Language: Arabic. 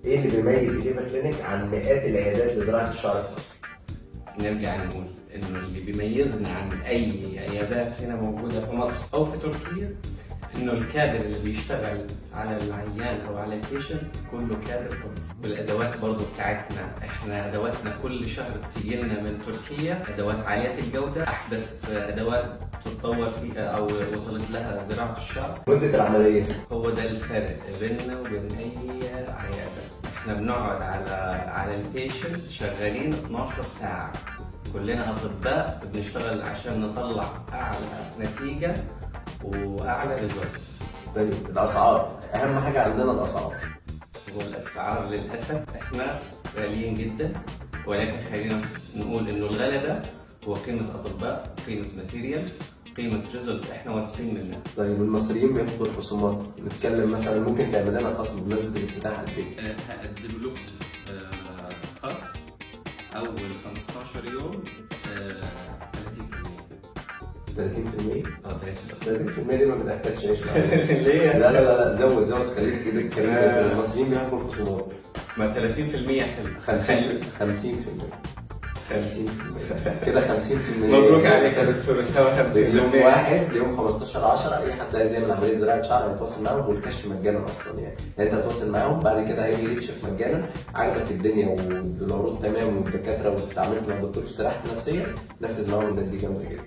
ايه اللي بيميز ايفا كلينيك عن مئات العيادات لزراعه الشعر في مصر؟ نرجع نقول انه اللي بيميزنا عن اي عيادات هنا موجوده في مصر او في تركيا انه الكادر اللي بيشتغل على العيان او على البيشنت كله كادر طب. والادوات برضو بتاعتنا، احنا ادواتنا كل شهر بتيجي لنا من تركيا، ادوات عاليه الجوده، احدث ادوات تتطور فيها او وصلت لها زراعه الشعر. مده العمليه؟ هو ده الفرق بيننا وبين اي عياده. احنا بنقعد على البيشنت شغالين 12 ساعه، كلنا اطباء بنشتغل عشان نطلع اعلى نتيجه واعلى ريزلت. طيب الاسعار، اهم حاجه عندنا الاسعار. والاسعار للاسف احنا غاليين جدا، ولكن خلينا نقول انه الغلا ده هو قيمه اطباء، قيمه ماتيريال، قيمه ريزلت احنا واثقين منها. طيب المصريين بيحبوا الخصومات، نتكلم مثلا ممكن تعمل لنا خصم بمناسبه الافتتاح قد ايه؟ هقدم لكم خصم اول 15 يوم 30%. 30%؟ اه 30% دي ما بتحتاجش عيش معانا. ليه؟ لا لا لا زود خليك كده الكلام. المصريين بيحبوا الخصومات. ما 30% حلو. 50% كده 50%. مبروك عليك يا دكتور، سوا 50%. يوم واحد يوم 15/10 اي حد عايز يعمل عمليه زراعه شعر هيتواصل معاهم، والكشف مجانا اصلا يعني انت هتواصل معاهم بعد كده هيجي يكشف مجانا. عجبك الدنيا والعروض تمام والدكاتره واتعاملت مع الدكتور استريحت نفسيا، نفذ معاهم. الناس دي جامده جدا.